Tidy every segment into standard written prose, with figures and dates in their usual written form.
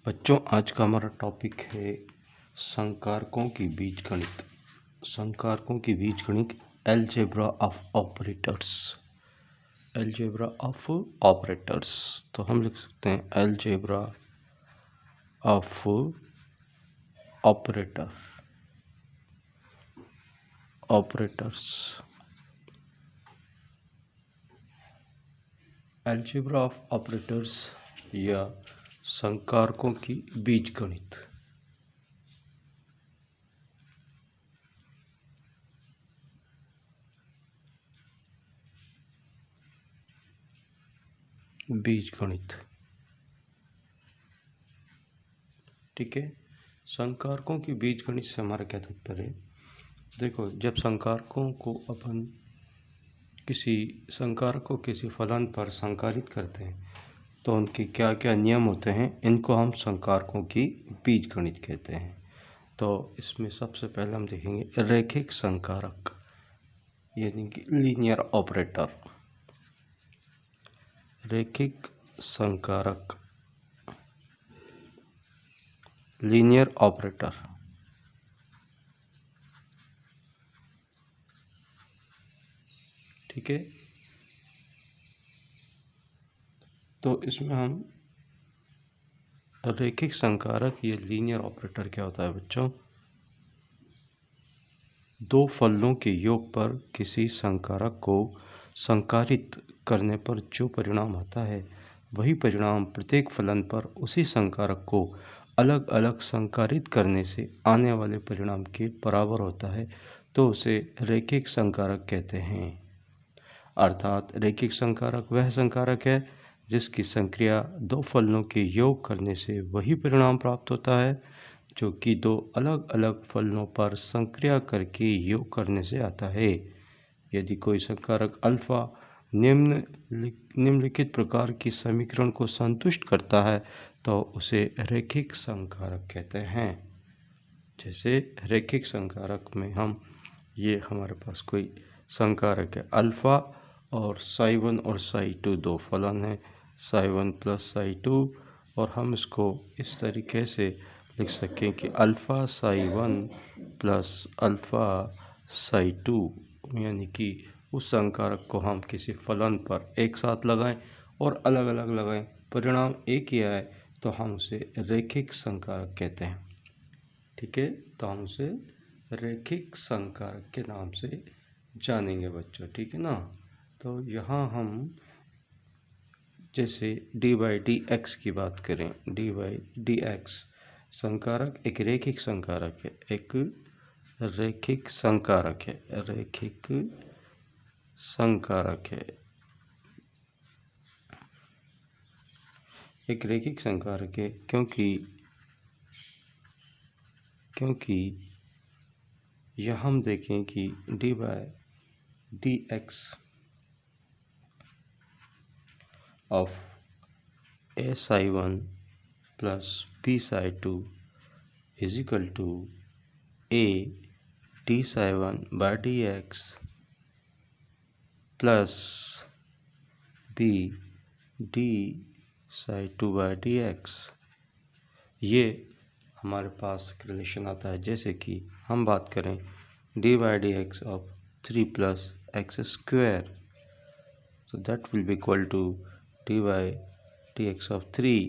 बच्चों, आज का हमारा टॉपिक है संकारकों की बीजगणित। संकारकों की बीजगणित, algebra of operators. Algebra of operators, तो हम लिख सकते हैं algebra of operator operators. Algebra of operators या संकारकों की बीजगणित। बीजगणित, ठीक है। संकारकों की बीजगणित से हमारा क्या तात्पर्य है? देखो, जब संकारकों को अपन किसी संकारक को किसी फलन पर संकारित करते हैं तो उनके क्या क्या नियम होते हैं, इनको हम संकारकों की बीजगणित कहते हैं। तो इसमें सबसे पहले हम देखेंगे रैखिक संकारक, यानी कि लीनियर ऑपरेटर। रैखिक संकारक, लीनियर ऑपरेटर। ठीक है, तो इसमें हम रैखिक संकारक, ये लीनियर ऑपरेटर क्या होता है बच्चों? दो फलनों के योग पर किसी संकारक को संकारित करने पर जो परिणाम आता है, वही परिणाम प्रत्येक फलन पर उसी संकारक को अलग अलग संकारित करने से आने वाले परिणाम के बराबर होता है, तो उसे रैखिक संकारक कहते हैं। अर्थात रैखिक संकारक वह संकारक है जिसकी संक्रिया दो फलनों के योग करने से वही परिणाम प्राप्त होता है जो कि दो अलग अलग फलनों पर संक्रिया करके योग करने से आता है। यदि कोई संकारक अल्फा निम्नलिखित प्रकार की समीकरण को संतुष्ट करता है तो उसे रैखिक संकारक कहते हैं। जैसे रैखिक संकारक में हम ये हमारे पास कोई संकारक है अल्फ़ा और साई 1 और साई 2 दो फलन है, साई 1 प्लस साई 2, और हम इसको इस तरीके से लिख सकें कि alpha Sai 1 plus alpha Sai 2, यानी कि उस संकारक को हम किसी फलन पर एक साथ लगाएं और अलग अलग लगाएं, परिणाम एक ही आए तो हम उसे रैखिक संकारक कहते हैं। ठीक है, तो हम उसे रैखिक संकारक के नाम से जानेंगे बच्चों, ठीक है ना। तो यहाँ हम जैसे डी बाई डी एक्स की बात करें, डी बाई डी एक्स संकारक एक रैखिक संकारक है, एक रैखिक संकारक है, रैखिक संकारक है, एक रैखिक संकारक है क्योंकि यह हम देखें कि D by D X of A psi 1 plus B psi 2 is equal to A D psi 1 by D X plus B D psi 2 by D X. ये हमारे पास एक रिलेशन आता है, जैसे कि हम बात करें D by D X of 3 plus x square, so that will be equal to d by dx of 3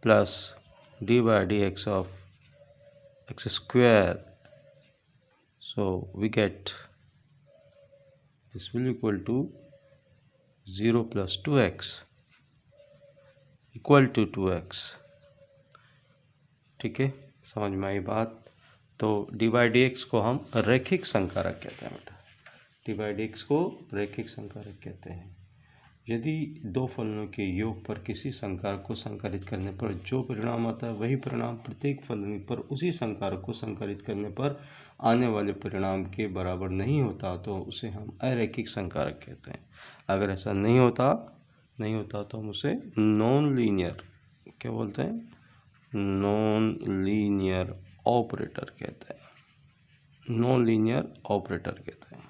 plus d by dx of x square. So we get this will equal to 0 plus 2x equal to 2x। ठीक है, समझ में आई बात? तो D by D x को हम रैखिक संकारक कहते हैं बेटा, डी बाई डी एक्स को रैखिक संकारक कहते हैं। यदि दो फलनों के योग पर किसी संकारक को संकारित करने पर जो परिणाम आता है, वही परिणाम प्रत्येक फलन पर उसी संकारक को संकारित करने पर आने वाले परिणाम के बराबर नहीं होता, तो उसे हम अरैखिक संकारक कहते हैं। अगर ऐसा नहीं होता तो हम उसे नॉन लीनियर, क्या बोलते हैं, नॉन लीनियर ऑपरेटर कहते हैं, नॉन लीनियर ऑपरेटर कहते हैं,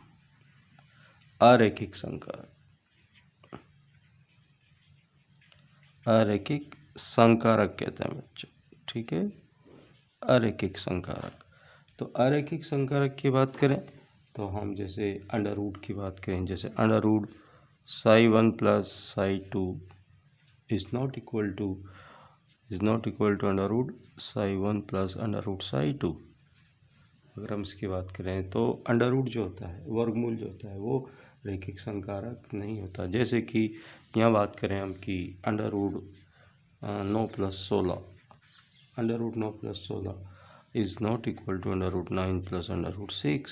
अरैखिक संकारक, अरैखिक संकारक कहते हैं बच्चों, ठीक है, अरैखिक संकारक। तो अरैखिक संकारक की बात करें तो हम जैसे अंडर रूट की बात करें, जैसे under root psi 1 plus psi 2 is not equal to under root psi 1 plus under root psi 2। अगर हम इसकी बात करें तो अंडर रूट जो होता है, वर्गमूल जो होता है, वो रैखिक संकारक नहीं होता। जैसे कि यहाँ बात करें हम कि under root 9 plus 16, under root 9 plus 16 is not equal to under root 9 plus under root 6।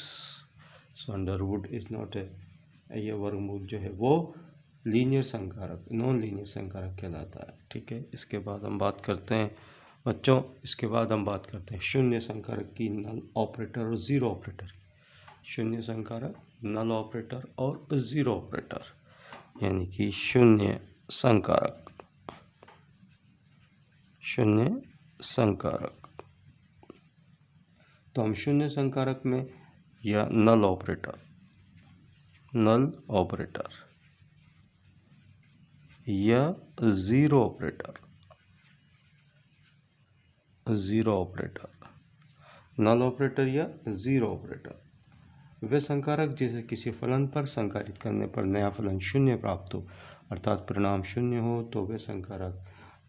So under root is not ये वर्गमूल जो है वो लीनियर संकारक, नॉन लीनियर संकारक कहलाता है, ठीक है। इसके बाद हम बात करते हैं बच्चों, इसके बाद हम बात करते हैं शून्य संकारक की, नल ऑपरेटर और ज़ीरो ऑपरेटर। शून्य संकारक, नल ऑपरेटर और ज़ीरो ऑपरेटर, यानी कि शून्य संकारक, शून्य संकारक। तो हम शून्य संकारक में या नल ऑपरेटर या ज़ीरो ऑपरेटर, नल ऑपरेटर या ज़ीरो ऑपरेटर, वे संकारक जिसे किसी फलन पर संकारित करने पर नया फलन शून्य प्राप्त हो, अर्थात परिणाम शून्य हो, तो वे संकारक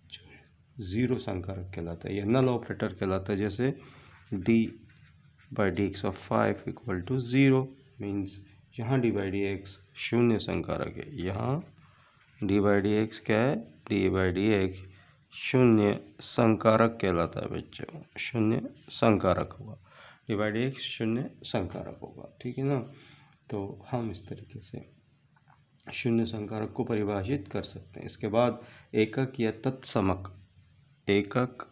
जो है ज़ीरो संकारक कहलाता है या नल ऑपरेटर कहलाता है। जैसे d/dx of 5 equal to 0 means यहाँ d/dx शून्य संकारक है, यहाँ d/dx क्या है, d/dx शून्य संकारक कहलाता है बच्चों, शून्य संकारक होगा, d/dx शून्य संकारक होगा, ठीक है ना। तो हम इस तरीके से शून्य संकारक को परिभाषित कर सकते हैं। इसके बाद एकक या तत्समक, एकक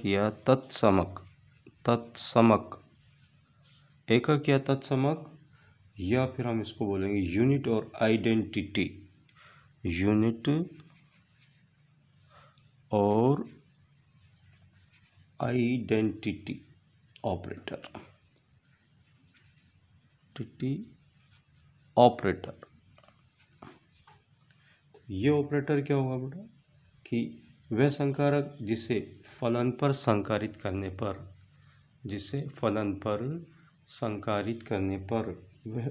या तत्समक, एकक या तत्समक, या फिर हम इसको बोलेंगे यूनिट और आइडेंटिटी, यूनिट और आइडेंटिटी ऑपरेटर, ये ऑपरेटर क्या होगा बेटा कि वह संकारक जिसे फलन पर संकारित करने पर, वह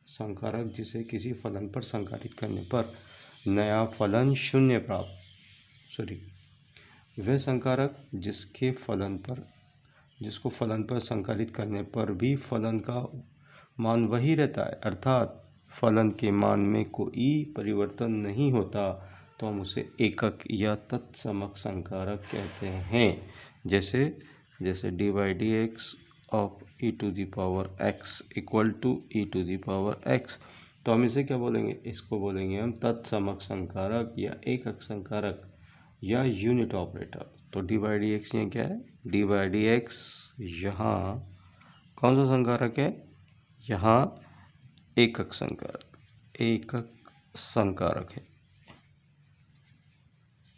संकारक जिसे किसी फलन पर संकारित करने पर नया फलन शून्य प्राप्त, वह संकारक जिसको फलन पर संकारित करने पर भी फलन का मान वही रहता है, अर्थात फलन के मान में कोई परिवर्तन नहीं होता, तो हम उसे एकक या तत्समक संकारक कहते हैं। जैसे d/dx of e⁻x equal to e⁻x, तो हम इसे क्या बोलेंगे, इसको बोलेंगे हम तत्समक संकारक या एकक संकारक या यूनिट ऑपरेटर। तो d/dx ये क्या है, d/dx यहाँ कौन सा संकारक है, यहाँ एकक संकारक है,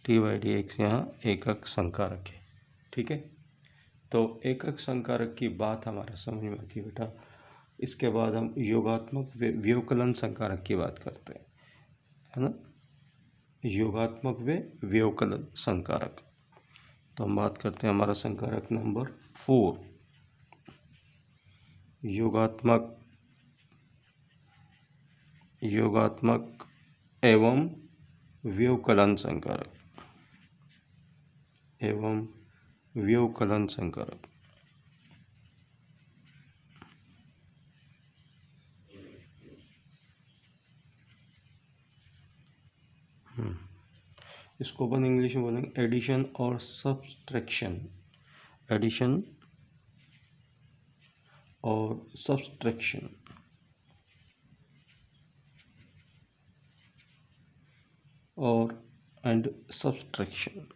d/dx यहाँ एकक संकारक है, ठीक है। तो एकक संकारक की बात हमारा समझ में आती है बेटा। इसके बाद हम योगात्मक व्यवकलन संकारक की बात करते हैं, है ना, योगात्मक व्यवकलन संकारक। तो हम बात करते हैं हमारा संकारक नंबर 4, योगात्मक एवं व्यवकलन संकारक, इसको अपन इंग्लिश में बोलेंगे एडिशन और subtraction, and subtraction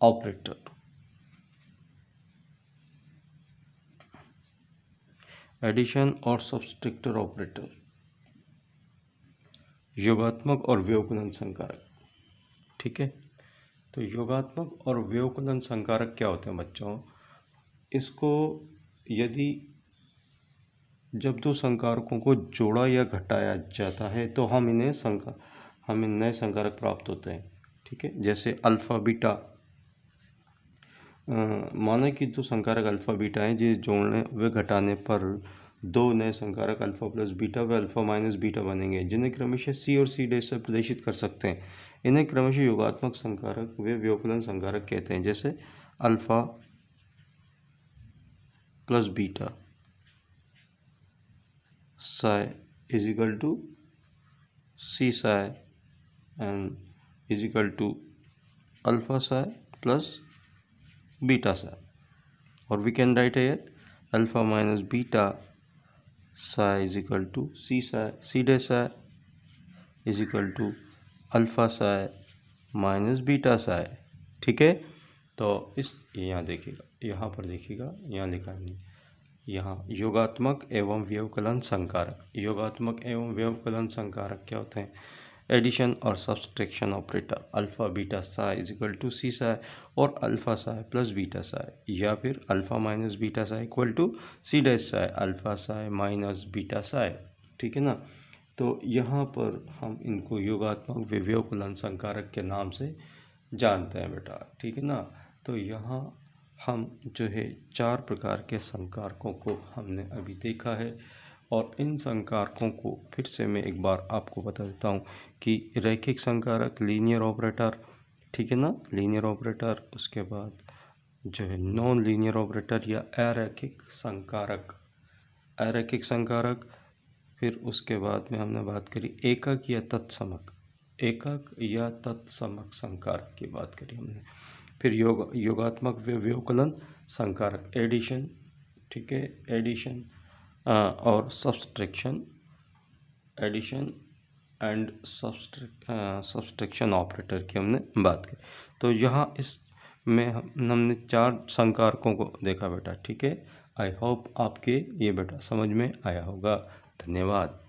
operator. Addition और सब्सट्रैक्टर ऑपरेटर, योगात्मक और व्यवकलन संकारक, ठीक है। तो योगात्मक और व्यवकलन संकारक क्या होते हैं बच्चों, इसको यदि जब दो संकारकों को जोड़ा या घटाया जाता है तो हमें नए संकारक प्राप्त होते हैं। ठीक है, जैसे अल्फ़ा बीटा, माना कि दो संकारक अल्फ़ा बीटा हैं, जिसे जोड़ने व घटाने पर दो नए संकारक अल्फ़ा प्लस बीटा व अल्फ़ा माइनस बीटा बनेंगे, जिन्हें क्रमशः सी और सी डैश से प्रदर्शित कर सकते हैं। इन्हें क्रमशः योगात्मक संकारक व व्यवकलन संकारक कहते हैं। जैसे alpha plus beta psi is equal to C psi and is equal to alpha psi plus beta psi, और we can write here alpha minus beta psi is equal to C dash psi is equal to alpha psi minus beta psi. ठीक है, तो इस यहाँ देखिएगा, यहाँ पर देखिएगा, यहाँ लिखा है यहाँ योगात्मक एवं व्यवकलन संकारक। योगात्मक एवं व्यवकलन संकारक क्या होते हैं? एडिशन और subtraction operator alpha beta psi is equal to C psi और alpha psi plus beta psi, या फिर alpha minus beta psi equal to C dash psi alpha psi minus beta psi. ठीक है ना, तो यहाँ पर हम इनको योगात्मक व व्यवकलन संकारक के नाम से जानते हैं बेटा। ठीक है ना, तो यहाँ हम जो है 4 प्रकार के संकारकों को हमने अभी देखा है, और इन संकारकों को फिर से मैं एक बार आपको बता देता हूँ कि रैखिक संकारक लीनियर ऑपरेटर, ठीक है ना, लीनियर ऑपरेटर, उसके बाद जो है नॉन लीनियर ऑपरेटर या अरैखिक संकारक, फिर उसके बाद में हमने बात करी एकक या तत्समक संकारक की बात करी हमने, फिर योगात्मक व्यवकलन संकारक एडिशन, ठीक है, एडिशन और subtraction, addition and subtraction operator की हमने बात की। तो यहाँ इसमें हमने 4 संकारकों को देखा बेटा। ठीक है, आई होप आपके ये बेटा समझ में आया होगा। धन्यवाद।